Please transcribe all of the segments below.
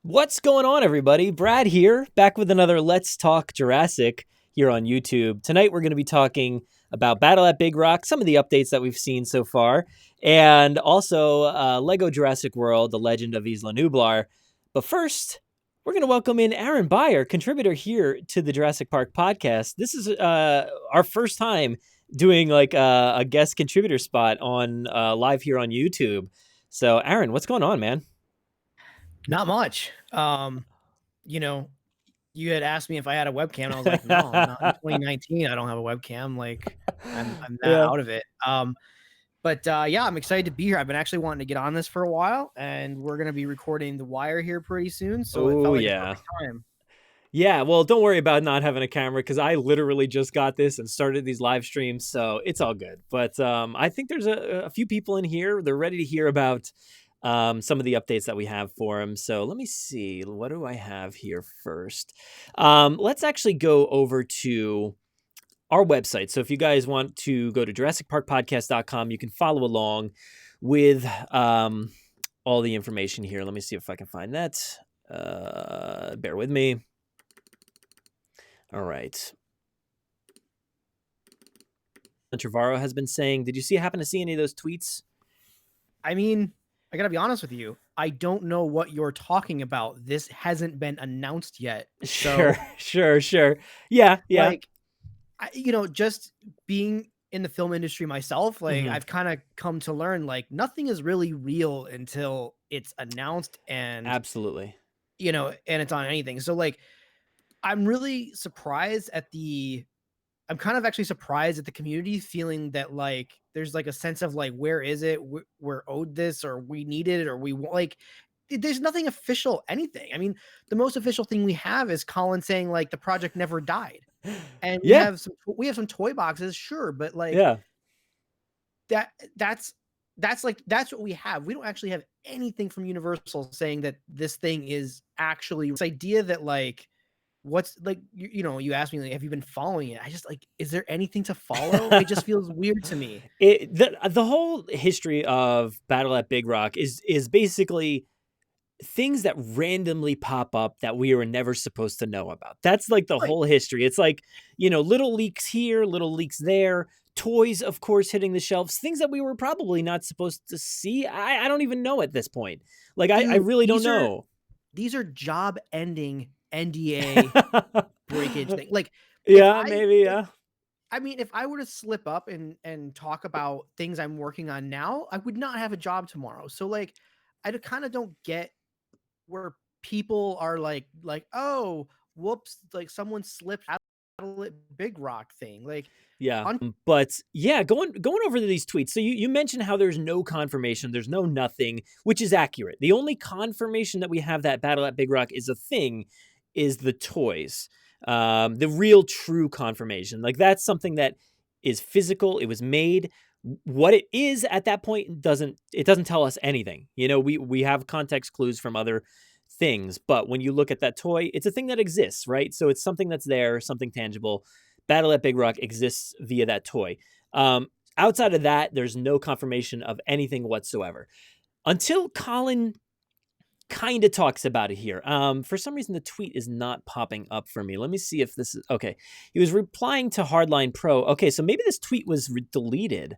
What's going on, everybody? Brad here, back with another Let's Talk Jurassic here on YouTube. Tonight we're going to be talking about Battle at Big Rock, some of the updates that we've seen so far, and also Lego Jurassic World, The Legend of Isla Nublar. But first, we're going to welcome in Aaron Beyer, contributor here to the Jurassic Park podcast. This is our first time doing like a guest contributor spot on live here on YouTube. So, Aaron, what's going on, man? Not much. You had asked me if I had a webcam, and I was like, no, not in 2019. I don't have a webcam. Like, I'm that out of it. Yeah, I'm excited to be here. I've been actually wanting to get on this for a while, and we're gonna be recording The Wire here pretty soon. So it felt like a perfect time. Yeah, well, don't worry about not having a camera because I literally just got this and started these live streams, so it's all good. But I think there's a few people in here. They're ready to hear about some of the updates that we have for them. So let me see. What do I have here first? Let's actually go over to our website. So if you guys want to go to JurassicParkPodcast.com, you can follow along with all the information here. Let me see if I can find that. Bear with me. All right. Trevorrow has been saying, did you happen to see any of those tweets? I mean, I gotta be honest with you. I don't know what you're talking about. This hasn't been announced yet. So, sure. Yeah. Like, just being in the film industry myself, like I've kind of come to learn, like nothing is really real until it's announced and absolutely, and it's on anything. So like, I'm really surprised at I'm kind of actually surprised at the community feeling that like there's like a sense of like, where is it? We're owed this, or we need it, or we want, like, there's nothing official, anything. I mean, the most official thing we have is Colin saying like the project never died. And we have some toy boxes, sure, but like that's what we have. We don't actually have anything from Universal saying that this thing is actually this idea that like what's like you asked me like, have you been following it? I just like, is there anything to follow? It just feels weird to me. The whole history of Battle at Big Rock is basically things that randomly pop up that we were never supposed to know about. That's like the whole history. It's like, little leaks here, little leaks there, toys, of course, hitting the shelves, things that we were probably not supposed to see. I don't even know at this point. Like, dude, I really don't know. These are job ending NDA breakage thing. Like, maybe. I mean, if I were to slip up and talk about things I'm working on now, I would not have a job tomorrow. So like, I kind of don't get where people are like, oh, whoops, like someone slipped out of the Big Rock thing. Like, but yeah, going over these tweets. So you mentioned how there's no confirmation, there's no nothing, which is accurate. The only confirmation that we have that Battle at Big Rock is a thing is the toys. The real true confirmation. Like, that's something that is physical. It was made. What it is at that point doesn't tell us anything. We have context clues from other things, but when you look at that toy, it's a thing that exists, right? So it's something that's there, something tangible. Battle at Big Rock exists via that toy. Outside of that, there's no confirmation of anything whatsoever. Until Colin kind of talks about it here. For some reason, the tweet is not popping up for me. Let me see if this is okay. He was replying to Hardline Pro. Okay, so maybe this tweet was deleted,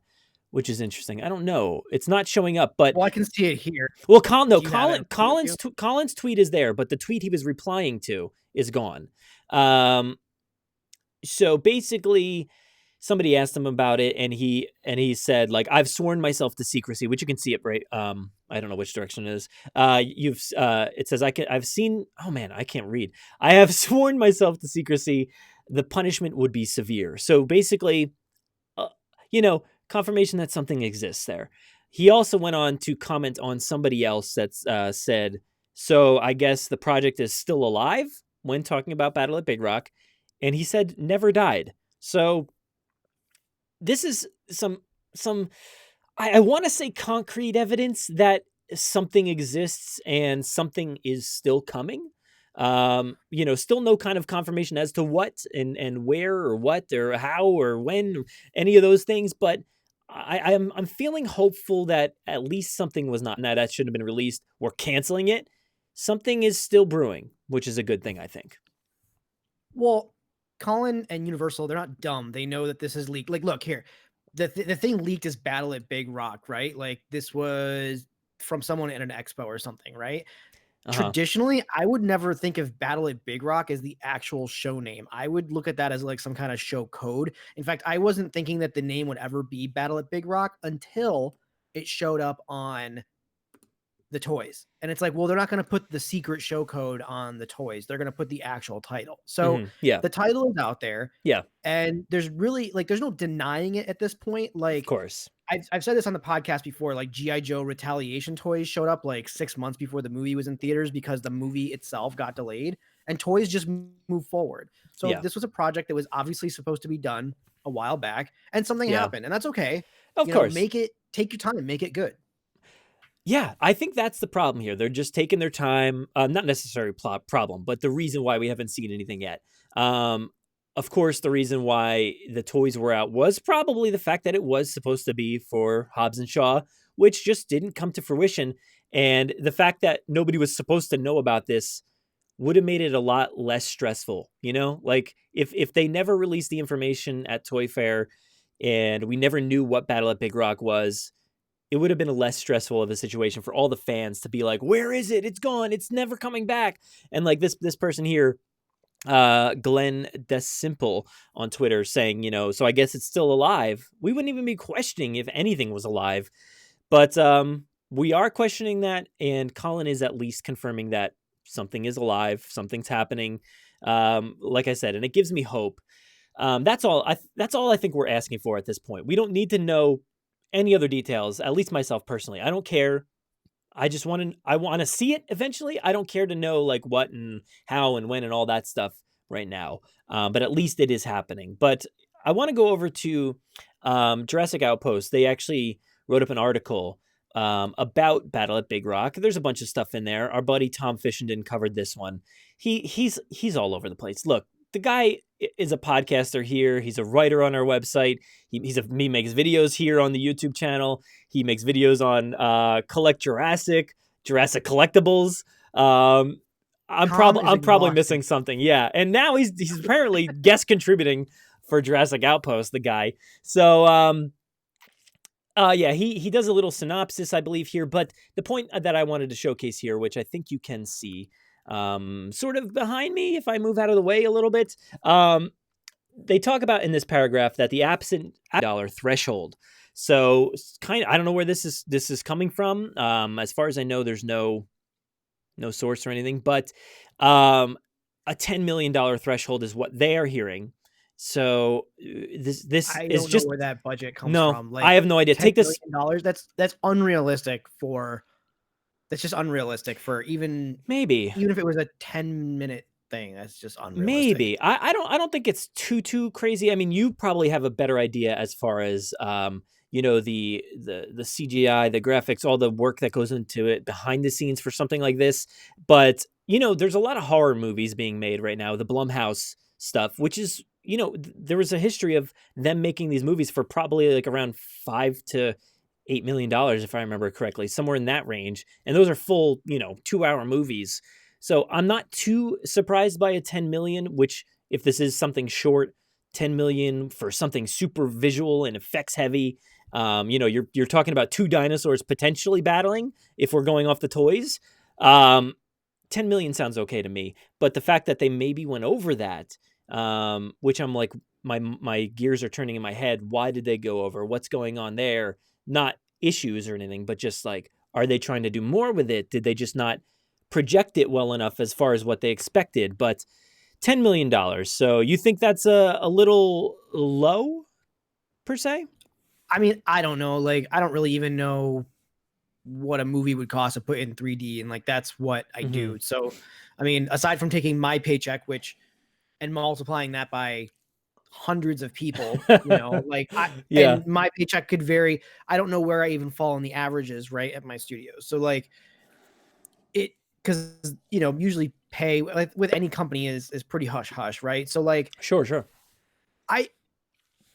which is interesting. I don't know. It's not showing up, but Well, I can see it here. well, Do you have it in front of you? Colin's tweet is there, but the tweet he was replying to is gone. Um, so basically, somebody asked him about it, and he said, like, I've sworn myself to secrecy, which you can see it right. I don't know which direction it is. It says I've seen. Oh man, I can't read. I have sworn myself to secrecy. The punishment would be severe. So basically, uh, confirmation that something exists there. He also went on to comment on somebody else that's said, so I guess the project is still alive when talking about Battle at Big Rock. And he said never died. So this is some I want to say concrete evidence that something exists and something is still coming. Still no kind of confirmation as to what and where or what or how or when or any of those things, but I'm feeling hopeful that at least something was not that shouldn't have been released. We're canceling it. Something is still brewing, which is a good thing, I think. Well, Colin and Universal, they're not dumb. They know that this is leaked. Like, look here, the thing leaked is Battle at Big Rock, right? Like, this was from someone at an expo or something, right? Uh-huh. Traditionally, I would never think of Battle at Big Rock as the actual show name. I would look at that as like some kind of show code. In fact, I wasn't thinking that the name would ever be Battle at Big Rock until it showed up on the toys. And it's like, well, they're not going to put the secret show code on the toys. They're going to put the actual title. So Yeah. the title is out there. Yeah. And there's really like, there's no denying it at this point. Of Like, course. I've said this on the podcast before, like G.I. Joe Retaliation toys showed up like 6 months before the movie was in theaters because the movie itself got delayed and toys just moved forward. So Yeah. this was a project that was obviously supposed to be done a while back and something Yeah. happened, and that's okay. Of course. Take your time, make it good. Yeah, I think that's the problem here. They're just taking their time. Not necessarily problem, but the reason why we haven't seen anything yet. Of course, the reason why the toys were out was probably the fact that it was supposed to be for Hobbs and Shaw, which just didn't come to fruition. And the fact that nobody was supposed to know about this would have made it a lot less stressful. Like if they never released the information at Toy Fair and we never knew what Battle at Big Rock was, it would have been a less stressful of a situation for all the fans to be like, where is it? It's gone. It's never coming back. And like this person here, Glenn Desimple on Twitter saying, so I guess it's still alive. We wouldn't even be questioning if anything was alive. But we are questioning that. And Colin is at least confirming that something is alive. Something's happening. Like I said, and it gives me hope. That's all I think we're asking for at this point. We don't need to know any other details, at least myself personally. I don't care. I want to see it eventually. I don't care to know like what and how and when and all that stuff right now. But at least it is happening. But I want to go over to Jurassic Outpost. They actually wrote up an article about Battle at Big Rock. There's a bunch of stuff in there. Our buddy Tom Fishenden covered this one. He's all over the place. Look, the guy is a podcaster here. He's a writer on our website. He makes videos here on the YouTube channel. He makes videos on Collect Jurassic collectibles. I'm probably missing something. Yeah, and now he's apparently guest contributing for Jurassic Outpost. The guy. So yeah, he does a little synopsis, I believe, here. But the point that I wanted to showcase here, which I think you can see sort of behind me if I move out of the way a little bit, they talk about in this paragraph that the absent dollar threshold. So kind of, I don't know where this is coming from. As far as I know, there's no source or anything, but a $10 million threshold is what they are hearing. So this I is don't just know where that budget comes no, from. Like, I have no idea. Take this $10 million, that's unrealistic for. That's just unrealistic for even if it was a 10-minute thing. That's just unrealistic. Maybe. I don't think it's too crazy. I mean, you probably have a better idea as far as the CGI, the graphics, all the work that goes into it behind the scenes for something like this. But there's a lot of horror movies being made right now, the Blumhouse stuff, which is there was a history of them making these movies for probably like around 5 to $8 million, if I remember correctly, somewhere in that range. And those are full, 2-hour movies. So I'm not too surprised by a 10 million, which if this is something short, 10 million for something super visual and effects heavy. You're talking about two dinosaurs potentially battling if we're going off the toys. 10 million sounds okay to me, but the fact that they maybe went over that, which I'm like, my gears are turning in my head. Why did they go over? What's going on there? Not issues or anything, but just like, are they trying to do more with it? Did they just not project it well enough as far as what they expected? But $10 million. So you think that's a little low per se? I mean, I don't know. Like, I don't really even know what a movie would cost to put in 3D, and like that's what I Mm-hmm. do. So, I mean, aside from taking my paycheck, which and multiplying that by hundreds of people, like Yeah, and my paycheck could vary. I don't know where I even fall in the averages, right, at my studio. So like it because usually pay like with any company is pretty hush hush, right? So like sure, sure. I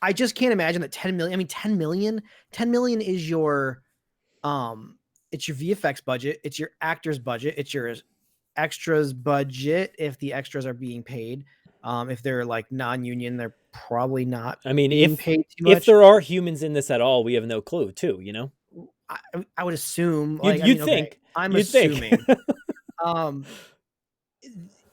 I just can't imagine that 10 million. I mean, 10 million is your it's your VFX budget, it's your actors budget, it's your extras budget if the extras are being paid. If they're like non-union, they're probably not I mean, being if paid too if much. there are humans in this at all, we have no clue, too. I would assume, You'd like, I you'd mean, okay, think. I'm You'd think. assuming. Um,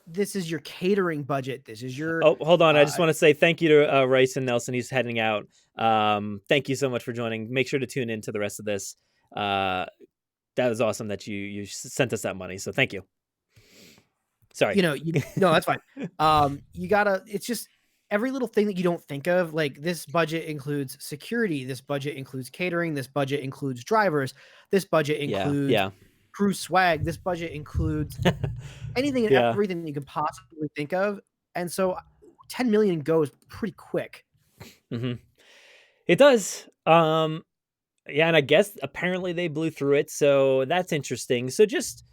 this is your catering budget. This is your Oh, hold on. I just uh want to say thank you to Rice and Nelson. He's heading out. Thank you so much for joining. Make sure to tune in to the rest of this. Uh, that was awesome that you sent us that money. So thank you. Sorry. you no, that's fine. You gotta it's just every little thing that you don't think of, like this budget includes security, this budget includes catering, this budget includes drivers, this budget Yeah, includes yeah, crew swag, this budget includes anything and yeah. everything you can possibly think of. And so 10 million goes pretty quick. hmm It does. Yeah, and I guess apparently they blew through it, so that's interesting. So just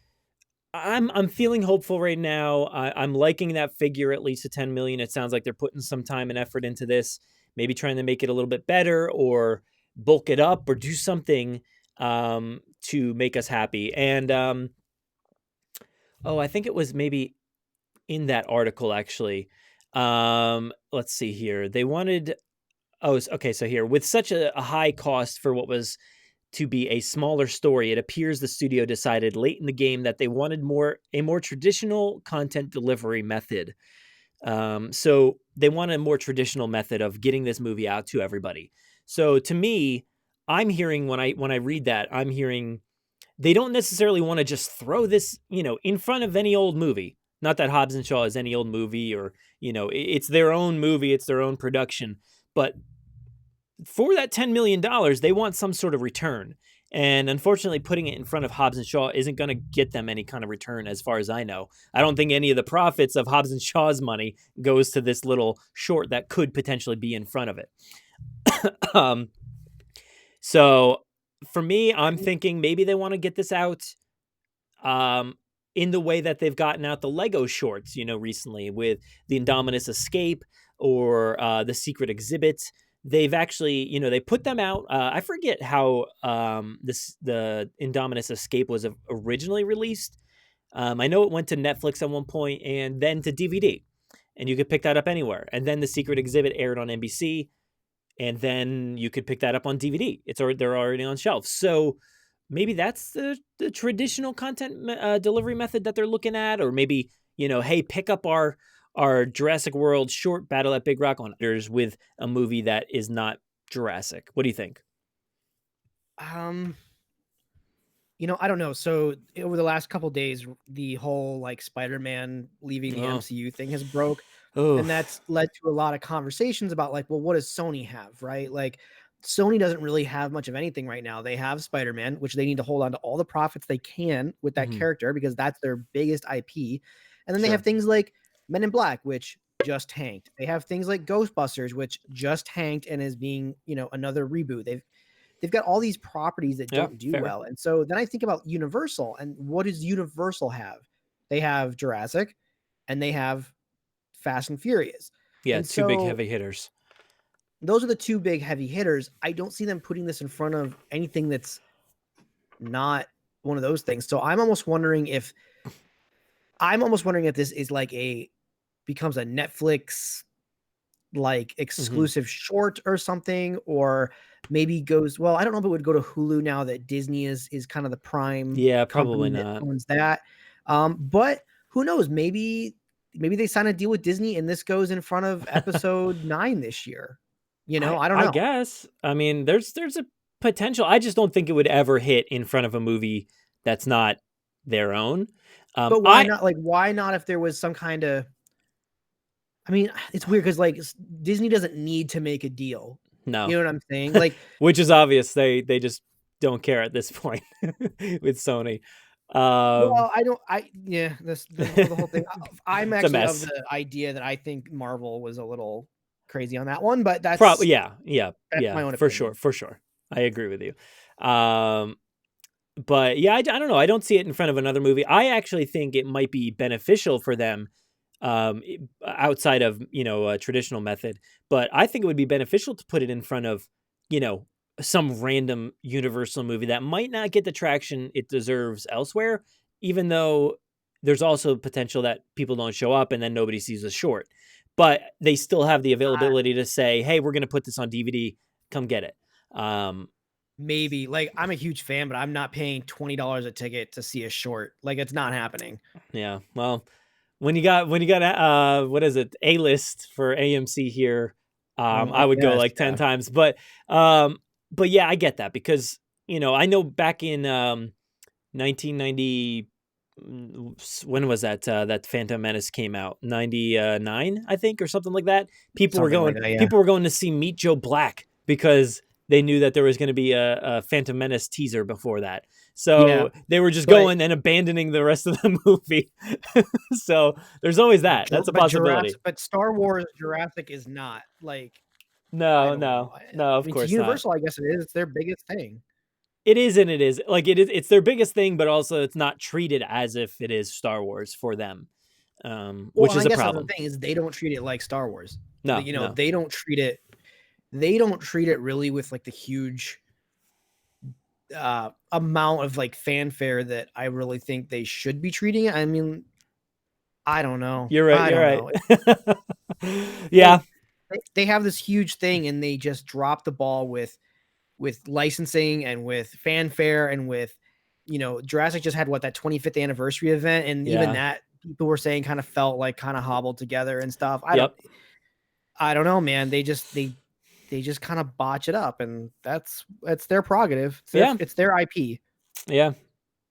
I'm feeling hopeful right now. I'm liking that figure at least to 10 million. It sounds like they're putting some time and effort into this, maybe trying to make it a little bit better or bulk it up or do something to make us happy. And oh, I think it was maybe in that article actually. Let's see here. They wanted okay, so here with such a high cost for what was to be a smaller story, it appears the studio decided late in the game that they wanted a more traditional content delivery method. So they want a more traditional method of getting this movie out to everybody. So to me, I'm hearing when I read that, I'm hearing they don't necessarily want to just throw this, in front of any old movie. Not that Hobbs and Shaw is any old movie or, it's their own movie, it's their own production. But for that $10 million, they want some sort of return. And unfortunately, putting it in front of Hobbs and Shaw isn't going to get them any kind of return, as far as I know. I don't think any of the profits of Hobbs and Shaw's money goes to this little short that could potentially be in front of it. um, so for me, I'm thinking maybe they want to get this out um, in the way that they've gotten out the Lego shorts, recently with the Indominus Escape or the Secret Exhibit. They've actually, they put them out. I forget how the Indominus Escape was originally released. I know it went to Netflix at one point and then to DVD, and you could pick that up anywhere. And then the Secret Exhibit aired on NBC, and then you could pick that up on DVD. They're already on shelves. So maybe that's the traditional content delivery method that they're looking at, or maybe hey, pick up our Jurassic World short Battle at Big Rock on with a movie that is not Jurassic. What do you think? Um, I don't know. So over the last couple days, the whole like Spider-Man leaving the Oh, MCU thing has broke, oh, and that's led to a lot of conversations about like, well, what does Sony have, right? Like Sony doesn't really have much of anything right now. They have Spider-Man, which they need to hold on to all the profits they can with that mhm, character because that's their biggest IP. And then they have sure, things like Men in Black, which just tanked. They have things like Ghostbusters, which just tanked and is being, another reboot. They've got all these properties that yeah, don't do fair, well. And so then I think about Universal, and what does Universal have? They have Jurassic and they have Fast and Furious. yeah, And two big so heavy hitters. those are the two big heavy hitters. I don't see them putting this in front of anything that's not one of those things. So I'm almost wondering if this is like becomes a Netflix like Hmm. exclusive short or something, or maybe goes, well, I don't know if it would go to Hulu now that Disney is kind of the prime Yeah, probably company that not. owns that. But who knows? Maybe they sign a deal with Disney and this goes in front of episode 9 this year. I don't I know. guess. I mean, there's a potential. I just don't think it would ever hit in front of a movie that's not their own. But why I not? Like, why not if there was some kind of, I mean, it's weird because like Disney doesn't need to make a deal. You No, know what I'm saying? Like, which is obvious. They just don't care at this point with Sony. Um, well, I don't. I yeah. This the whole thing. I'm it's a actually of mess. the idea that I think Marvel was a little crazy on that one, but Probably, yeah, that's my own for sure, opinion. for sure. I agree with you. Um, but yeah, I don't know. I don't see it in front of another movie. I actually think it might be beneficial for them, outside of a traditional method. But I think it would be beneficial to put it in front of you know some random Universal movie that might not get the traction it deserves elsewhere. Even though there's also potential that people don't show up and then nobody sees the short, but they still have the Uh, availability to say, "Hey, we're going to put this on DVD. Come get it." Um, Maybe like I'm a huge fan, but I'm not paying $20 a ticket to see a short. Like it's not happening. yeah. Well, when you got what is it, A list for AMC here, Well, I I would go guess like 10 yeah. times. Um but yeah, I get that because I know back in 1990, when was that that Phantom Menace came out? 99, I think, or something like that. Something like that. Yeah. People were going to see Meet Joe Black because they knew that there was going to be a Phantom Menace teaser before that. Yeah. So they were just But going and abandoning the rest of the movie. So there's always that. That's a possibility. But Star Wars Jurassic is not like I No, don't know. no, no, I of mean, to course not. Universal, I guess it is. It's their biggest thing. It is and it is. Like it's their biggest thing, but also it's not treated as if it is Star Wars for them, Well, which and is I a guess that's the problem. thing is they don't treat it like Star Wars. No, no. They don't treat it. They don't treat it really with like the huge amount of like fanfare that I really think they should be treating it. I mean, I don't know. You're right. I You're don't right. know. Like Yeah. they have this huge thing and they just drop the ball with licensing and with fanfare and with Jurassic just had that 25th anniversary event and even Yeah. that people were saying kind of felt like kind of hobbled together and stuff. Yep. I don't know, man. They just kind of botch it up and that's their prerogative. Yeah. It's their IP. Yeah.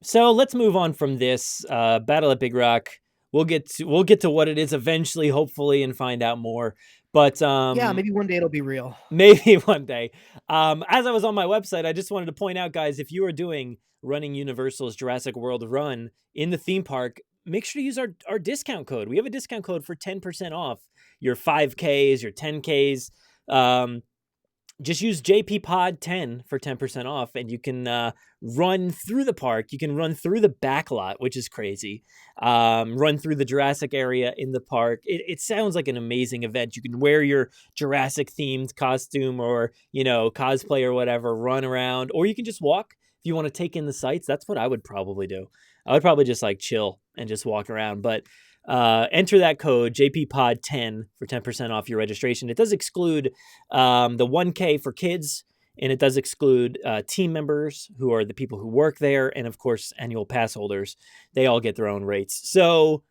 So let's move on from this Battle at Big Rock. We'll get to what it is eventually, hopefully, and find out more. But Yeah, maybe one day it'll be real. maybe one day. As I was on my website, I just wanted to point out, guys, if you are running Universal's Jurassic World run in the theme park, make sure to use our discount code. We have a discount code for 10% off your 5Ks, your 10Ks. Just use JP Pod 10 for 10% off, and you can run through the park. You can run through the back lot, which is crazy. Run through the Jurassic area in the park. It sounds like an amazing event. You can wear your Jurassic themed costume or cosplay or whatever, run around, or you can just walk if you want to take in the sights. That's what I would probably do. I would probably just like chill and just walk around, but enter that code JPPod10 for 10% off your registration. It does exclude the 1K for kids, and it does exclude team members who are the people who work there, and of course, annual pass holders. They all get their own rates. So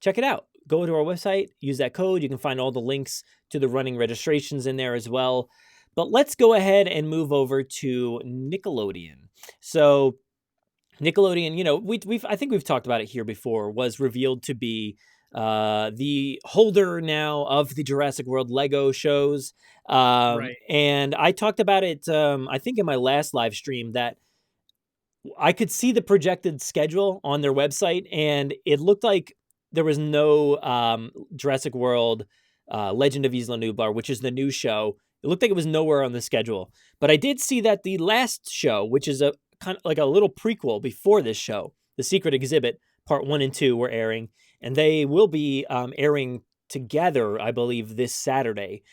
check it out. Go to our website, use that code. You can find all the links to the running registrations in there as well. But let's go ahead and move over to Nickelodeon. So Nickelodeon, we've I think we've talked about it here before, was revealed to be the holder now of the Jurassic World Lego shows. Right. And I talked about it, I think in my last live stream, that I could see the projected schedule on their website, and it looked like there was no Jurassic World Legend of Isla Nublar, which is the new show. It looked like it was nowhere on the schedule. But I did see that the last show, which is a kind of like a little prequel before this show, The Secret Exhibit, part 1 and 2 were airing, and they will be airing together, I believe, this Saturday.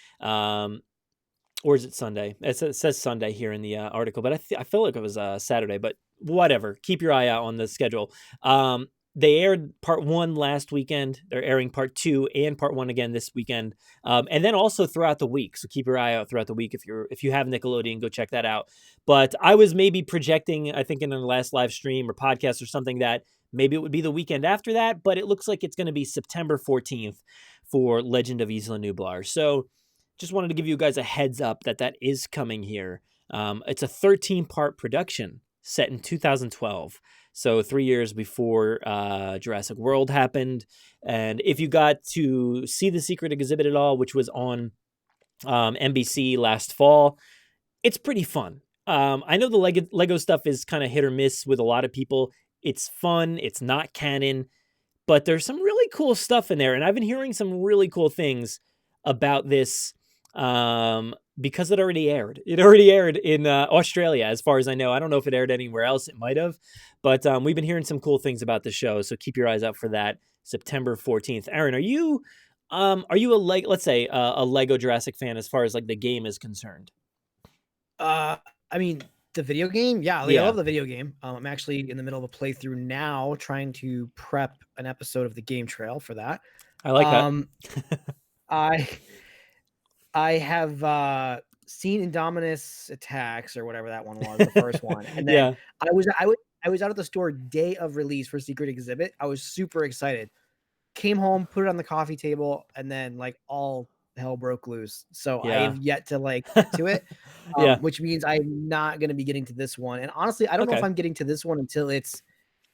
or is it Sunday? It says Sunday here in the article, but I feel like it was Saturday. But whatever, keep your eye out on the schedule. Um, they aired part one last weekend. They're airing part two and part one again this weekend, and then also throughout the week. So keep your eye out throughout the week if you have Nickelodeon, go check that out. But I was maybe projecting, I think in the last live stream or podcast or something, that maybe it would be the weekend after that, but it looks like it's going to be September 14th for Legend of Isla Nublar. So just wanted to give you guys a heads up that that is coming here. It's a 13-part production set in 2012. So 3 years before Jurassic World happened. And if you got to see the Secret Exhibit at all, which was on NBC last fall, it's pretty fun. I know the Lego stuff is kind of hit or miss with a lot of people. It's fun. It's not canon, but there's some really cool stuff in there. And I've been hearing some really cool things about this because it already aired. It already aired in Australia, as far as I know. I don't know if it aired anywhere else. It might have, but we've been hearing some cool things about the show. So keep your eyes out for that. September 14th. Aaron, are you let's say a Lego Jurassic fan as far as like the game is concerned? I mean, the video game, yeah, like, I Yeah, love the video game. I'm actually in the middle of a playthrough now, trying to prep an episode of the game trail for that. I like that. Um, I I have seen Indominus Attacks or whatever that one was, the first one, and then Yeah, I was out at the store day of release for Secret Exhibit. I was super excited. Came home, put it on the coffee table, and then like all hell broke loose. So I yeah, have yet to like get to it, yeah. which means I'm not going to be getting to this one. And honestly, I don't know if Okay, I'm getting to this one until it's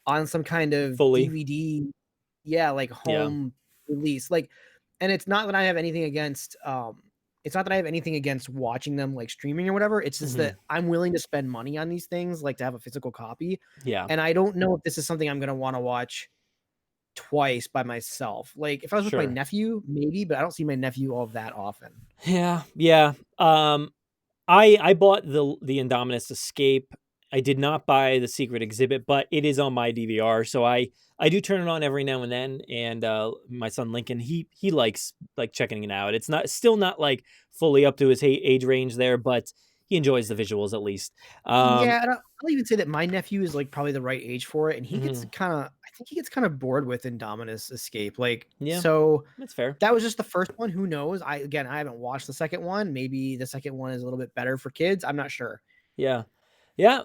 on some kind of fully. DVD, yeah, like Yeah. home release. Like, and it's not that I have anything against it's not that I have anything against watching them like streaming or whatever. It's just Hmm. that I'm willing to spend money on these things, like to have a physical copy. Yeah, And I don't know if this is something I'm going to want to watch twice by myself. Like if I was with my sure. nephew, maybe, but I don't see my nephew all that often. Yeah, yeah. I bought the Indominus Escape. I did not buy the Secret Exhibit, but it is on my DVR, so I do turn it on every now and then. And my son Lincoln, he likes like checking it out. It's still not like fully up to his age range there, but he enjoys the visuals at least. Um, Yeah, and I'll even say that my nephew is like probably the right age for it, and he gets mhm, kind of, I think he gets kind of bored with Indominus Escape. Like, yeah, so that's fair. that was just the first one. Who knows? I haven't watched the second one. Maybe the second one is a little bit better for kids. I'm not sure. Yeah. Yeah,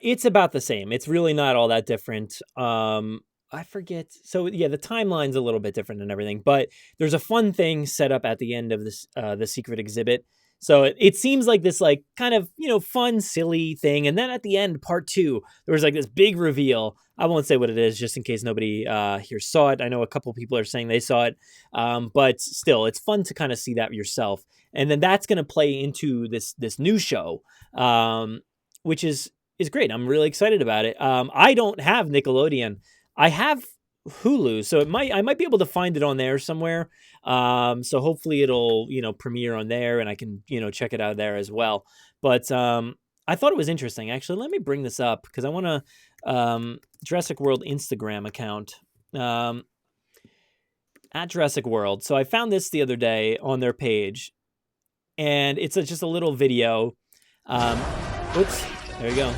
it's about the same. It's really not all that different. I forget. So yeah, the timeline's a little bit different and everything, but there's a fun thing set up at the end of this the secret exhibit. So it seems like this like kind of, fun, silly thing. And then at the end, part two, there was like this big reveal. I won't say what it is just in case nobody here saw it. I know a couple people are saying they saw it. But still, it's fun to kind of see that yourself. And then that's going to play into this new show, which is great. I'm really excited about it. I don't have Nickelodeon. I have Hulu, so I might be able to find it on there somewhere. So hopefully it'll premiere on there, and I can check it out there as well. But I thought it was interesting. Actually, let me bring this up because I want to Jurassic World Instagram account. At Jurassic World. So I found this the other day on their page, and it's just a little video. Oops, there you go.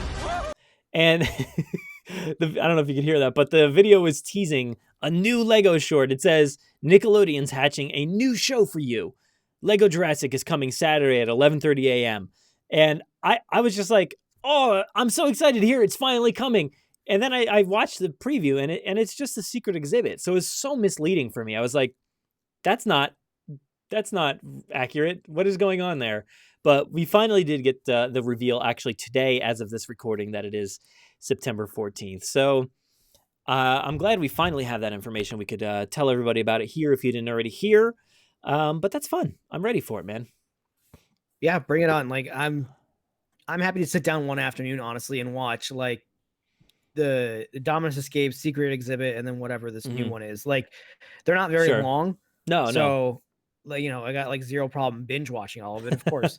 And I don't know if you can hear that, but the video is teasing a new Lego short. It says Nickelodeon's hatching a new show for you. Lego Jurassic is coming Saturday at 11:30 a.m. And I was just like, oh, I'm so excited to hear it's finally coming. And then I watched the preview, and it's just a secret exhibit. So it's so misleading for me. I was like, that's not accurate. What is going on there? But we finally did get the reveal actually today, as of this recording, that it is September 14th. So I'm glad we finally have that information. We could tell everybody about it here if you didn't already hear. But that's fun. I'm ready for it, man. Yeah, bring it on. Like I'm happy to sit down one afternoon, honestly, and watch like the Dominus Escape Secret Exhibit and then whatever this new Hmm. one is. Like they're not very Sure. long. No, no. So like, I got like zero problem binge watching all of it, of course.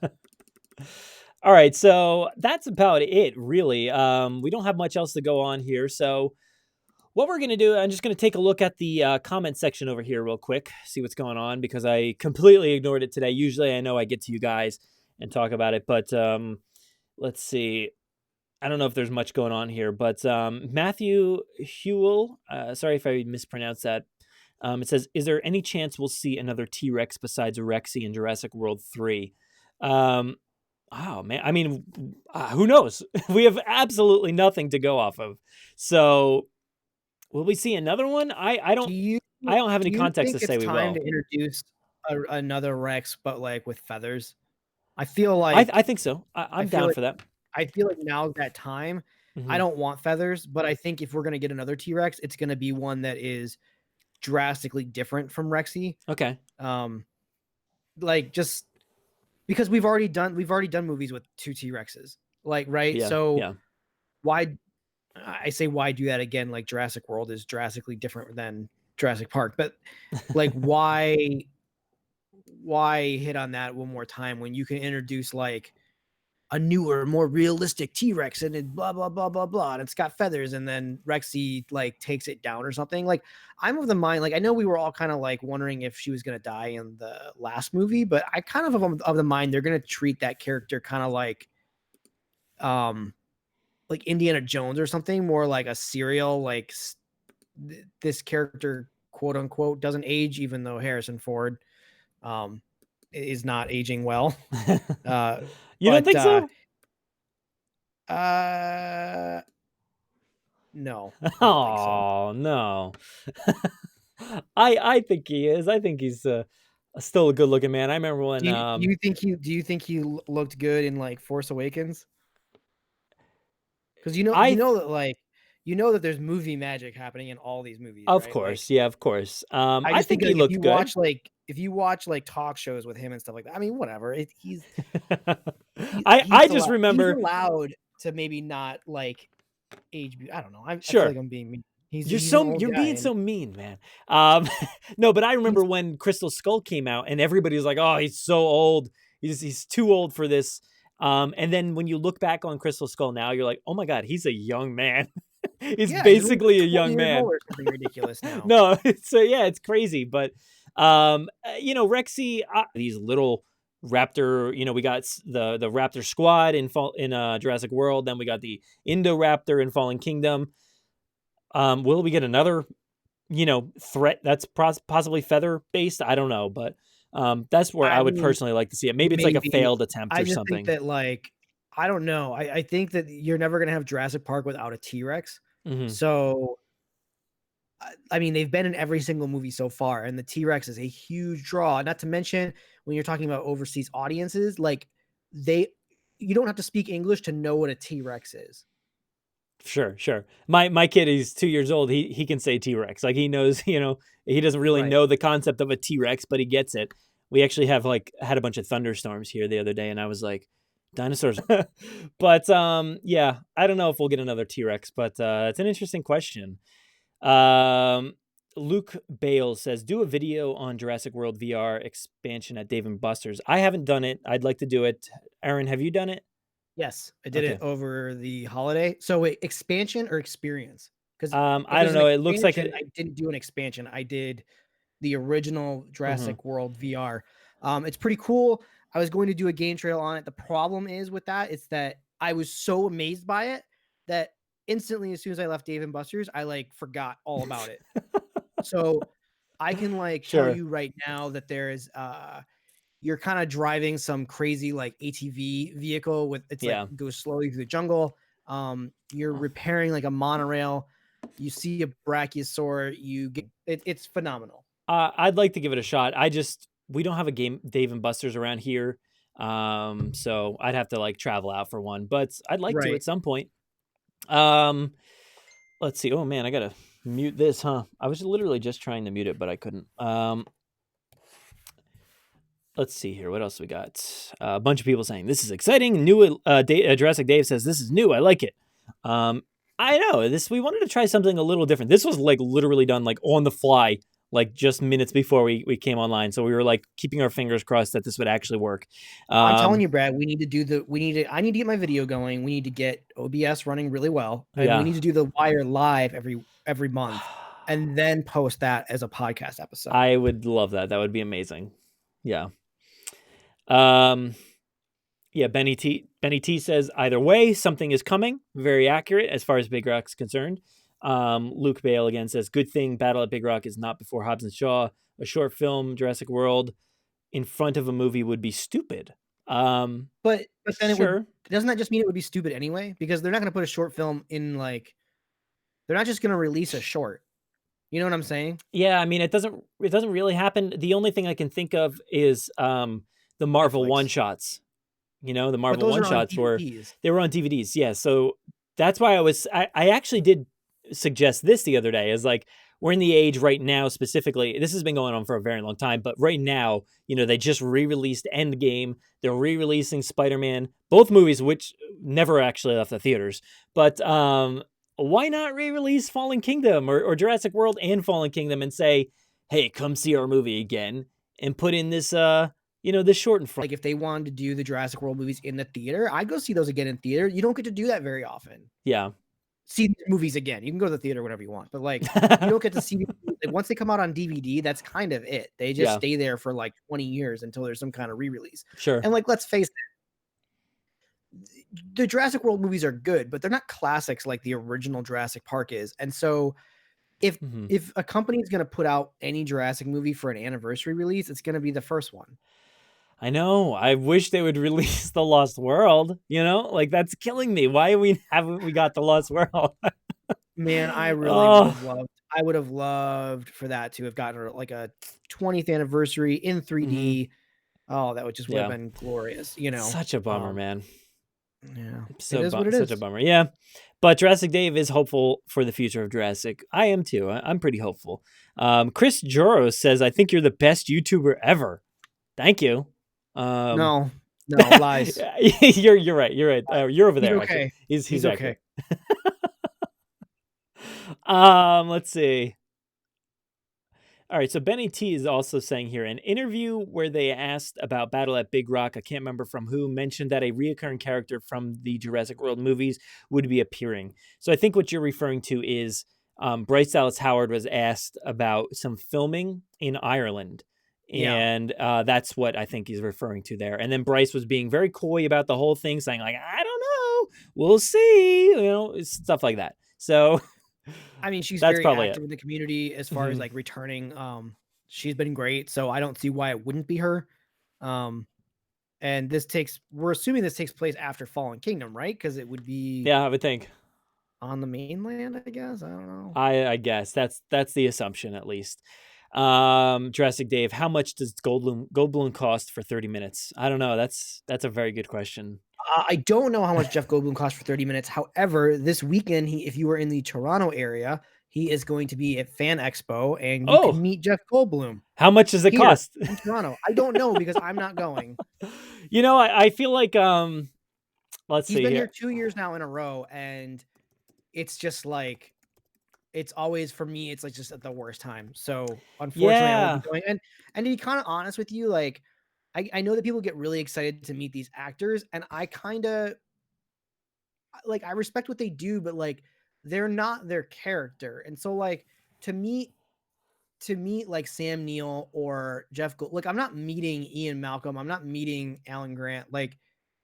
All right, so that's about it, really. We don't have much else to go on here, so what we're going to do, I'm just going to take a look at the comment section over here real quick, see what's going on, because I completely ignored it today. Usually I know I get to you guys and talk about it, but let's see. I don't know if there's much going on here, but Matthew Hewell, sorry if I mispronounced that. It says, is there any chance we'll see another T-Rex besides Rexy in Jurassic World 3? Oh, man. I mean, who knows? We have absolutely nothing to go off of. So will we see another one? Do you I don't have do any you context to think say it's we time will. to introduce another Rex, but like with feathers? I feel I like think so. I I'm feel down like for that. I feel like now's that time. I Hmm. don't want feathers, but I think if we're gonna get another T-Rex, it's gonna be one that is drastically different from Rexy. Okay. Um, like just because we've already done movies with two T-Rexes, like right. Yeah. So Yeah. why I say why do that again? Like Jurassic World is drastically different than Jurassic Park, but like why hit on that one more time when you can introduce like a newer, more realistic T-Rex and it blah blah blah blah blah, and it's got feathers, and then Rexy like takes it down or something. Like I'm of the mind, like I know we were all kind of like wondering if she was gonna die in the last movie, but I kind of of the mind they're gonna treat that character kind of um like Indiana Jones or something, more like a serial like this character quote unquote doesn't age, even though Harrison Ford um is not aging well. Uh, You don't but think so? uh No, I don't think so. Oh no. I think he is. I think he's still a good looking man. I remember when Do you think he looked good in like Force Awakens? Because I you know that there's movie magic happening in all these movies, of right? Like course, yeah, of course. I I just think think he like looked good. if you watch like talk shows with him and stuff like that, I mean, whatever. I just He's remember. allowed to maybe not like age. I don't know. I feel like Sure. I'm being mean. You're He's an so old you're guy being and so mean, man. Um, no, but I he's remember when Crystal Skull came out, and everybody was like, "Oh, he's so old. He's too old for this." And then when you look back on Crystal Skull now, you're like, "Oh my god, he's a young man. He's yeah, he's like basically a 20 young years man." old or something ridiculous now. No, so yeah, it's crazy. But Rexy, these little raptor. We got the raptor squad in Jurassic World. Then we got the Indoraptor in Fallen Kingdom. Will we get another threat that's possibly feather based? I don't know, but that's where I I would mean, personally like to see it. Maybe it's like a maybe. failed attempt I or just think something. that, like, I don't know. I think that you're never gonna have Jurassic Park without a T-Rex. Hmm. So, I mean, they've been in every single movie so far, and the T-Rex is a huge draw. Not to mention when you're talking about overseas audiences, like they you don't have to speak English to know what a T-Rex is. Sure, sure. My kid, he's 2 years old. He can say T Rex. Like he knows. He doesn't really Right. know the concept of a T Rex, but he gets it. We actually have had a bunch of thunderstorms here the other day, and I was like, dinosaurs. But yeah, I don't know if we'll get another T Rex, but it's an interesting question. Um, Luke Bale says, "Do a video on Jurassic World VR expansion at Dave and Buster's." I haven't done it. I'd like to do it. Aaron, have you done it? Yes, I did it Okay. over the holiday. So wait, expansion or experience? Because if I there's don't an know. It looks like expansion, it. I didn't do an expansion. I did the original Mhm. Jurassic World VR. It's pretty cool. I was going to do a game trail on it. The problem is with that, it's that I was so amazed by it that instantly, as soon as I left Dave and Buster's, I like forgot all about it. So I can like tell Sure. you right now that there's you're kind of driving some crazy like ATV vehicle with it's like Yeah. goes slowly through the jungle. You're repairing like a monorail. You see a brachiosaur. It's phenomenal. I'd like to give it a shot. We don't have a game Dave and Buster's around here. So I'd have to like travel out for one, but I'd like to Right. at some point. Um, let's see. Oh man, I gotta mute this, huh? I was literally just trying to mute it, but I couldn't. Let's see here. What else we got? A bunch of people saying this is exciting. New Jurassic Dave says this is new. I like it. Um, I know this. We wanted to try something a little different. This was like literally done like on the fly, like just minutes before we came online. So we were like keeping our fingers crossed that this would actually work. I'm telling Um, you, Brad, I need to get my video going. We need to get OBS running really well. And we yeah. need to do the wire live every month and then post that as a podcast episode. I would love that. That would be amazing. Yeah. Um, yeah, Benny T says either way, something is coming. Very accurate as far as Big Rock's concerned. Luke Bale again says, good thing Battle at Big Rock is not before Hobbs and Shaw. A short film, Jurassic World, in front of a movie would be stupid. But then it would Sure. doesn't that just mean it would be stupid anyway? Because they're not gonna put a short film in like they're not just gonna release a short. You know what I'm saying? Yeah, I mean, it doesn't really happen. The only thing I can think of is the Marvel one Netflix. shots. The But Marvel those one are on shots were DVDs. they were on DVDs. Yeah, so that's why I actually did suggest this the other day. Is like we're in the age right now specifically. This has been going on for a very long time, but right now, they just re-released Endgame. They're re-releasing Spider-Man, both movies which never actually left the theaters. But why not re-release Fallen Kingdom or Jurassic World and Fallen Kingdom and say, hey, come see our movie again and put in this this short in front. Like if they wanted to do the Jurassic World movies in the theater, I'd go see those again in theater. You don't get to do that very often. Yeah. See movies again. You can go to the theater whenever you want, but like you don't get to see like once they come out on DVD, that's kind of it. They just Yeah. stay there for like 20 years until there's some kind of re-release. Sure. And like let's face it, the Jurassic World movies are good, but they're not classics like the original Jurassic Park is. And so if Mhm. if a company is going to put out any Jurassic movie for an anniversary release, it's going to be the first one. I know. I wish they would release The Lost World, Like that's killing me. Why haven't we got The Lost World? Man, I really Oh. would have loved for that to have gotten like a 20th anniversary in Mhm. 3D. Oh, that would have Yeah. been glorious, Such a bummer, man. Yeah, it So is what it such a is. bummer. Yeah. But Jurassic Dave is hopeful for the future of Jurassic. I am too. I'm pretty hopeful. Chris Joros says, I think you're the best YouTuber ever. Thank you. No, no, lies. You're right. You're right. You're over He's there, actually. okay. He's He's okay. accurate. Let's see. All right, so Benny T is also saying here an interview where they asked about Battle at Big Rock, I can't remember from who, mentioned that a reoccurring character from the Jurassic World movies would be appearing. So I think what you're referring to is Bryce Dallas Howard was asked about some filming in Ireland. Yeah. And that's what I think he's referring to there. And then Bryce was being very coy about the whole thing, saying like, I don't know, we'll see, stuff like that. So I mean, she's that's very probably it. active in the community as far as Mhm. like returning. She's been great, so I don't see why it wouldn't be her. Um, and we're assuming this takes place after Fallen Kingdom, right? Because it would be Yeah, I would think. on the mainland, I guess. I don't know. I guess that's the assumption at least. Jurassic Dave, how much does Goldblum cost for 30 minutes? I don't know. That's a very good question. I don't know how much Jeff Goldblum cost for 30 minutes. However, this weekend, if you were in the Toronto area, he is going to be at Fan Expo, and you can Oh, meet Jeff Goldblum how much does it here cost? in Toronto. I don't know because I'm not going. I feel like let's He's see been here here. 2 years now in a row, and it's just like it's always for me, it's like just at the worst time. So unfortunately, I won't be Yeah. going. And to be kind of honest with you, like I know that people get really excited to meet these actors, and I kind of like I respect what they do, but like they're not their character. And so like to meet like Sam Neill or like I'm not meeting Ian Malcolm, I'm not meeting Alan Grant. Like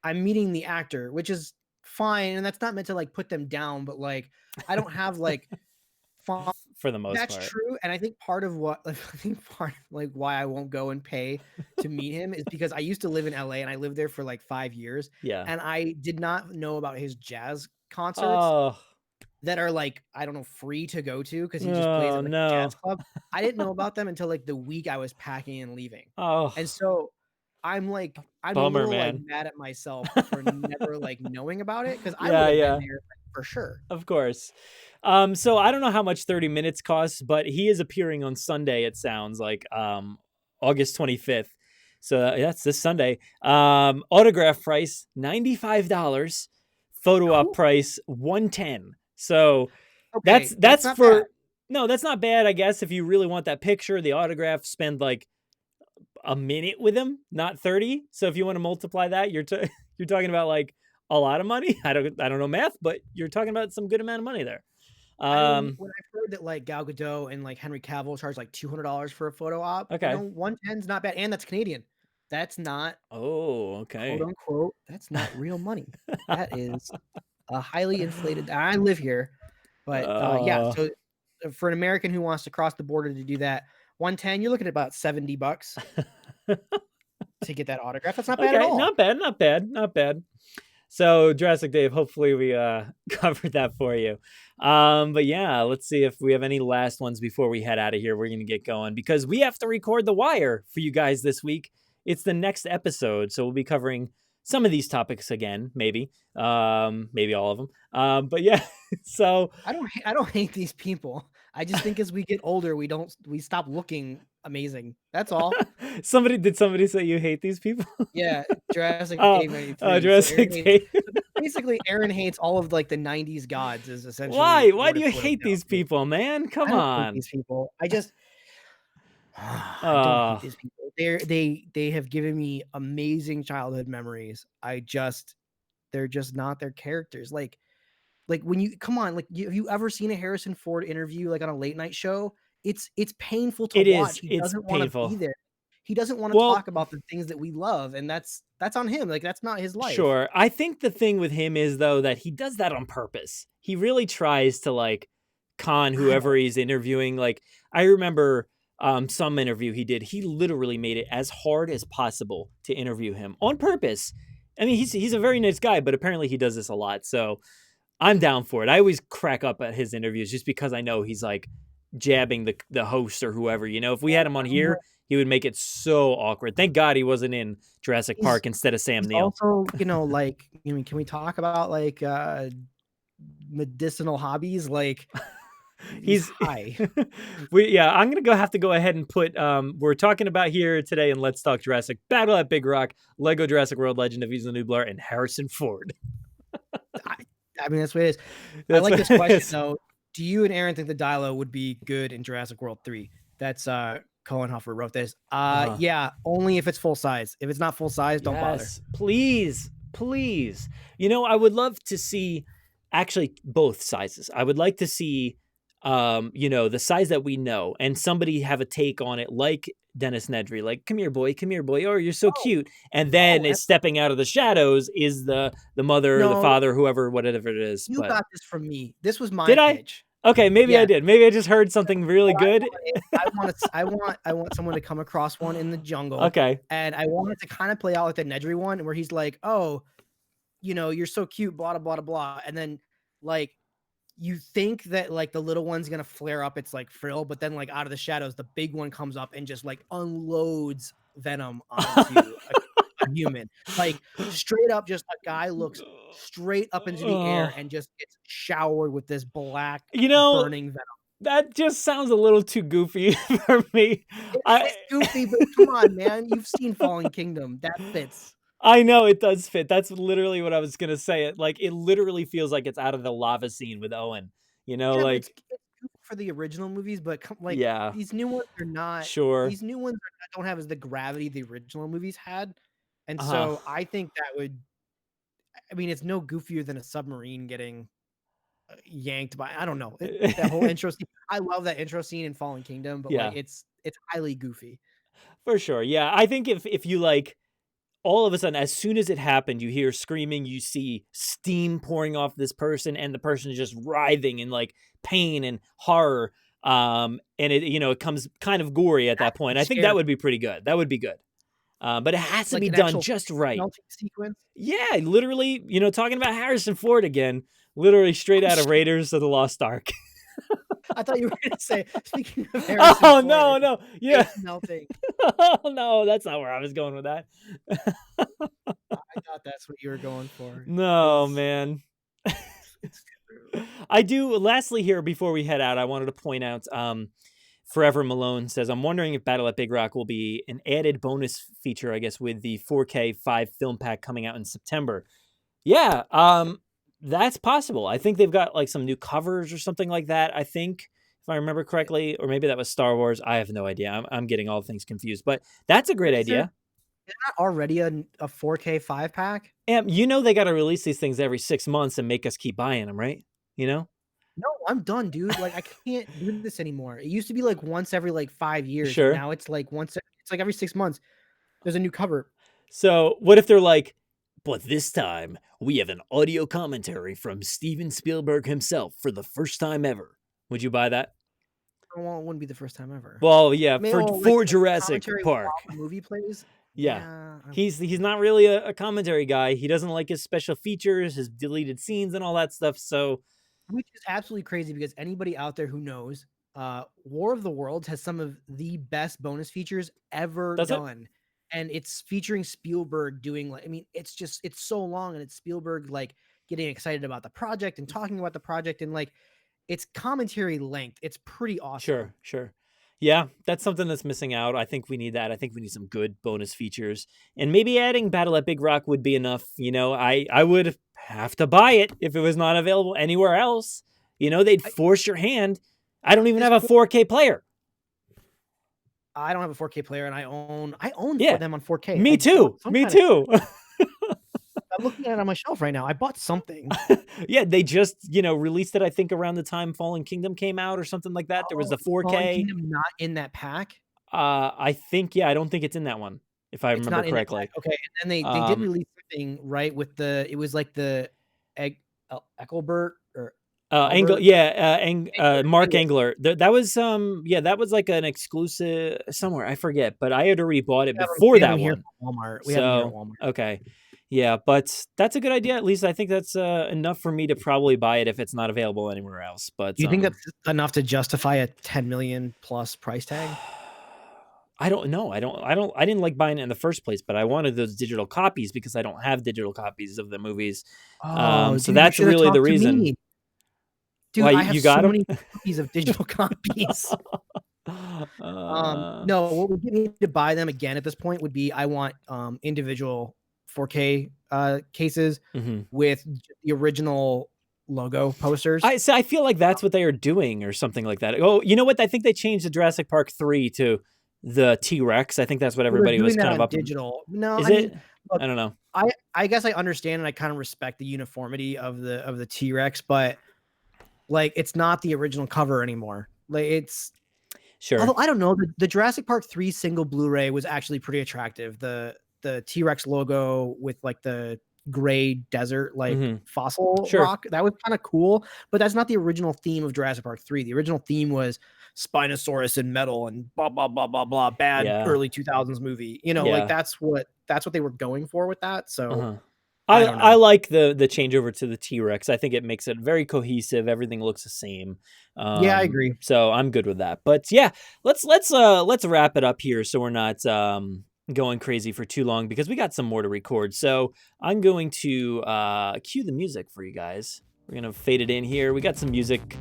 I'm meeting the actor, which is fine, and that's not meant to like put them down, but like I don't have like fun. For the most That's part. true, and I think part of what I think part of, like, why I won't go and pay to meet him is because I used to live in LA, and I lived there for, like, 5 years, Yeah. and I did not know about his jazz concerts Oh. that are, like, I don't know, free to go to because he just plays Oh at, like, a jazz no. club. I didn't know about them until, like, the week I was packing and leaving, Oh, and so I'm a bummer, little, like, man. mad at myself for never, like, knowing about it because I would Yeah, have been yeah. there for sure. Of course. So I don't know how much 30 minutes costs, but he is appearing on Sunday, it sounds like, August 25th. So that's this Sunday. Autograph price, $95. Photo op Whew, price, 110. So okay, that's that's not bad. for no, that's not bad, I guess. If you really want that picture, the autograph, spend like a minute with him, not 30. So if you want to multiply that, you're talking about like a lot of money. I don't know math, but you're talking about some good amount of money there. I don't Um, when I've heard that, like, Gal Gadot and, like, Henry Cavill charge, like, $200 for a photo op, you know, okay. 110's not bad, and that's Canadian. That's not, Oh, quote, okay. unquote, "That's not real money." That is a highly inflated I live here, but, yeah, Uh, so, for an American who wants to cross the border to do that, 110, you're looking at about $70 to get that autograph. That's not bad at okay, all. not bad, not bad, not bad. So Jurassic Dave, hopefully we covered that for you. But yeah, let's see if we have any last ones before we head out of here. We're gonna get going because we have to record The Wire for you guys this week. It's the next episode, so we'll be covering some of these topics again, maybe, maybe all of them. But yeah, so I don't hate these people. I just think as we get older, we stop looking amazing. That's all. somebody say you hate these people? Yeah, Jurassic Oh, Dave 93. So Aaron Jurassic hates Dave. so basically Aaron hates all of, like, the '90s gods is essentially Why? Why what do it you boils hate down these to. people, man? I Come don't hate on. these people. I just I don't hate Oh, these people. They have given me amazing childhood memories. They're just not their characters. Like, when you come on, like, have you ever seen a Harrison Ford interview, like, on a late night show? It's painful to it watch. is. He It's doesn't wanna be painful. there. He doesn't wanna Well, talk about the things that we love, and that's on him, like, that's not his life. sure. I think the thing with him is though that he does that on purpose. He really tries to like con I whoever don't he's interviewing. Like I remember some interview he did. He literally made it as hard as possible to interview him on purpose. I mean, he's a very nice guy, but apparently he does this a lot. So I'm down for it. I always crack up at his interviews just because I know he's like jabbing the host or whoever. You know, if we had him on I'm more here, he would make it so awkward. Thank God he wasn't in Jurassic he's Park instead of Sam he's Neill. also, like, I mean, can we talk about, like, medicinal hobbies? Like, he's He's high. we yeah, I'm gonna have to go ahead and put we're talking about here today and Let's Talk Jurassic, Battle at Big Rock, Lego Jurassic World Legend of Isla Nublar, and Harrison Ford. I I mean, that's what it is. I That's like what this it question is. though. Do you and Aaron think the Dilo would be good in Jurassic World 3? That's Colin Huffer wrote this. Uh, Yeah, only if it's full size. If it's not full size, don't bother. yes, please, please. You know, I would love to see actually both sizes. I would like to see you know, the size that we know and somebody have a take on it like Dennis Nedry, like, come here, boy, oh, you're so Oh, cute. And then oh, is stepping out of the shadows is the mother, the no, father, whoever, whatever it is. you But got this from me. This was my did I? pitch. Okay, maybe I Yeah. did. Maybe I just heard something really What I good. want is I want someone to come across one in the jungle, Okay. and I want it to kinda play out like the Nedry one where he's like, "Oh, you're so cute, blah, blah, blah, blah," and then, like, you think that, like, the little one's gonna flare up its, like, frill, but then, like, out of the shadows, the big one comes up and just, like, unloads venom onto a human. Like, straight up, just a guy looks straight up into the air Oh, and just gets showered with this black you know, burning venom. that just sounds a little too goofy for me. It's goofy, but come on, man, you've seen Fallen Kingdom, that fits. I know it does fit. That's literally what I was gonna say. It like it literally feels like it's out of the lava scene with Owen. You know, Yeah, but it's like goofy for the original movies, but like, yeah, these new ones are not sure. these new ones don't have as the gravity the original movies had, and Uh, so I think that would I mean, it's no goofier than a submarine getting, yanked by I don't know, that whole intro scene I love that intro scene in Fallen Kingdom, but, like, yeah, it's highly goofy. for sure. Yeah, I think if you like all of a sudden, as soon as it happened, you hear screaming, you see steam pouring off this person, and the person is just writhing in like pain and horror. And it, you know, it comes kind of gory at that point. Be I think that scary, would be pretty good. That would be good. But it has to like be an done actual just face right. melting sequence. Yeah, literally, you know, talking about Harrison Ford again, literally straight Oh, out of shit, Raiders of the Lost Ark. I thought you were gonna say, speaking of Harrison Oh Ford, no, no, yeah. face melting. Oh no, that's not where I was going with that. I thought that's what you were going for. No, Is man. it's true. I do. Lastly, here before we head out, I wanted to point out. Forever Malone says, "I'm wondering if Battle at Big Rock will be an added bonus feature, I guess, with the 4K 5 film pack coming out in September." Yeah, that's possible. I think they've got like some new covers or something like that. I think, if I remember correctly, or maybe that was Star Wars. I have no idea. I'm getting all things confused, but that's a great Is there idea. not already a 4K 5 pack? And you know they got to release these things every 6 months and make us keep buying them, right? You know. No, I'm done, dude. Like, I can't do this anymore. It used to be like once every like 5 years, and Sure. now it's like it's like every 6 months. There's a new cover. So what if they're like, but this time we have an audio commentary from Steven Spielberg himself for the first time ever. Would you buy that? Well, it wouldn't be the first time ever. Well, yeah, I mean, for oh, like Jurassic commentary while Park. the movie plays. Yeah. Yeah, He's not really a commentary guy. He doesn't like his special features, his deleted scenes and all that stuff. So which is absolutely crazy because anybody out there who knows, War of the Worlds has some of the best bonus features ever does it? done. And it's featuring Spielberg doing like, I mean, it's so long and it's Spielberg like getting excited about the project and talking about the project and like it's commentary length. It's pretty awesome. Sure, sure. Yeah, that's something that's missing out. I think we need that. I think we need some good bonus features. And maybe adding Battle at Big Rock would be enough. You know, I would have to buy it if it was not available anywhere else. You know, they'd force your hand. I don't even This have a point, 4K player. I don't have a 4K player and I own for Yeah. them on 4K. Me I too. bought some Me kind of too. I'm looking at it on my shelf right now. I bought something. Yeah, they just, released it I think around the time Fallen Kingdom came out or something like that. There was Oh, the is Fallen 4K. Kingdom not in that pack? I think I don't think it's in that one if I It's remember not in that pack. correctly. Okay, and then they did Um release something, right, with it was like the Eckelbert or Albert? Mark Anyways, Engler. That was that was like an exclusive somewhere. I forget, but I had already bought it before we have that them here one. at Walmart. We have them here at So, Walmart. okay. Yeah, but that's a good idea. At least I think that's enough for me to probably buy it if it's not available anywhere else. But Do you think that's enough to justify a 10 million plus price tag? I don't know. I didn't like buying it in the first place, but I wanted those digital copies because I don't have digital copies of the movies. Oh, So dude, you that's should have really the talked to reason. me. Why Dude, I have you got so them? many copies of digital copies. uh, No, what would get me to buy them again at this point would be I want individual 4K cases mhm. with the original logo posters. I feel like that's what they are doing or something like that. Oh, you know what? I think they changed the Jurassic Park 3 to the T-Rex. I think that's what Well, they're everybody was doing that kind of on up in. digital. No, Is I mean, it? look, I don't know. I guess I understand and I kind of respect the uniformity of the T-Rex, but like it's not the original cover anymore. Like it's Sure. although I don't know, the Jurassic Park 3 single Blu-ray was actually pretty attractive. The T-Rex logo with like the gray desert like Mhm. fossil Sure. rock, that was kind of cool, but that's not the original theme of Jurassic Park 3. The original theme was Spinosaurus and metal and blah blah blah blah blah bad Yeah. early 2000s movie. You know, like Yeah. that's what they were going for with that. So Uh-huh. I don't I know. like the changeover to the T-Rex. I think it makes it very cohesive. Everything looks the same. Yeah, I agree. So I'm good with that. But yeah, let's wrap it up here so we're not going crazy for too long because we got some more to record. So I'm going to cue the music for you guys. We're gonna fade it in here. We got some music.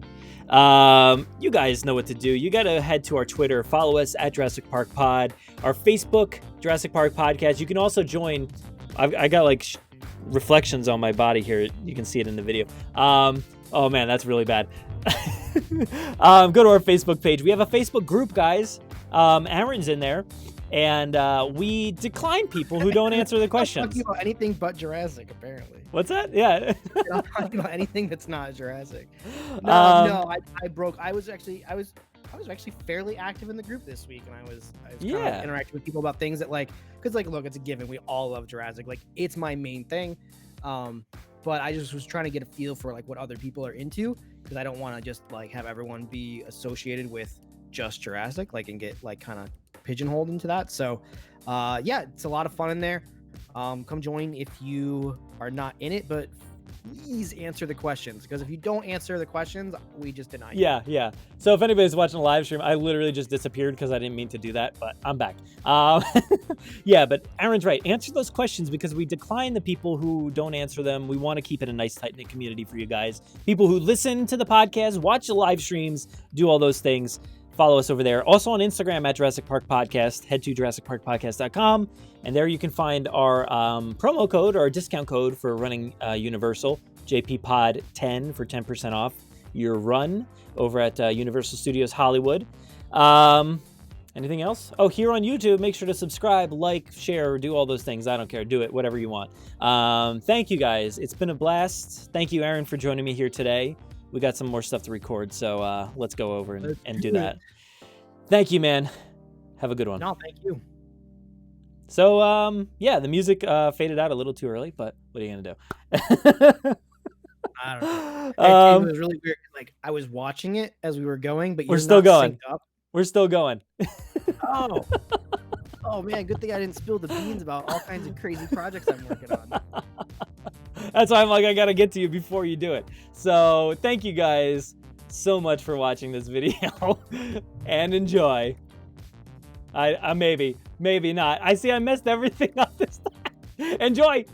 You guys know what to do. You got to head to our Twitter, follow us at Jurassic Park Pod, our Facebook, Jurassic Park Podcast. You can also join. I got like reflections on my body here. You can see it in the video. Oh man, that's really bad. Go to our Facebook page. We have a Facebook group, guys. Aaron's in there, and we decline people who don't answer the I'm questions. talking about anything but Jurassic, apparently. What's that? Yeah. I'm talking about anything that's not Jurassic. Um, I broke. I was actually fairly active in the group this week, and I was kind Yeah. of interacting with people about things that like, because like, look, it's a given. We all love Jurassic. Like, it's my main thing. But I just was trying to get a feel for like what other people are into because I don't want to just like have everyone be associated with just Jurassic, like, and get like kind of pigeonholed into that. So, yeah, it's a lot of fun in there. Come join if you are not in it, but please answer the questions because if you don't answer the questions, we just deny you. Yeah. So if anybody's watching a live stream, I literally just disappeared because I didn't mean to do that, but I'm back. Yeah, but Aaron's right. Answer those questions because we decline the people who don't answer them. We want to keep it a nice, tight-knit community for you guys. People who listen to the podcast, watch the live streams, do all those things. Follow us over there. Also on Instagram at Jurassic Park Podcast. Head to JurassicParkPodcast.com. And there you can find our promo code or our discount code for running Universal, JPPod10 for 10% off your run over at Universal Studios Hollywood. Anything else? Oh, here on YouTube, make sure to subscribe, like, share, do all those things. I don't care. Do it, whatever you want. Thank you, guys. It's been a blast. Thank you, Aaron, for joining me here today. we got some more stuff to record. So let's go over Let's and do do that. Thank you, man. Have a good one. No, thank you. So yeah, the music faded out a little too early, but what are you gonna do? I don't know. It was really weird. Like I was watching it as we were going, but We're you're still not going. synced up. We're still going. Oh. Oh man, good thing I didn't spill the beans about all kinds of crazy projects I'm working on. That's why I'm like, I gotta get to you before you do it. So thank you guys so much for watching this video and enjoy. I maybe not. I see I messed everything up this time. Enjoy.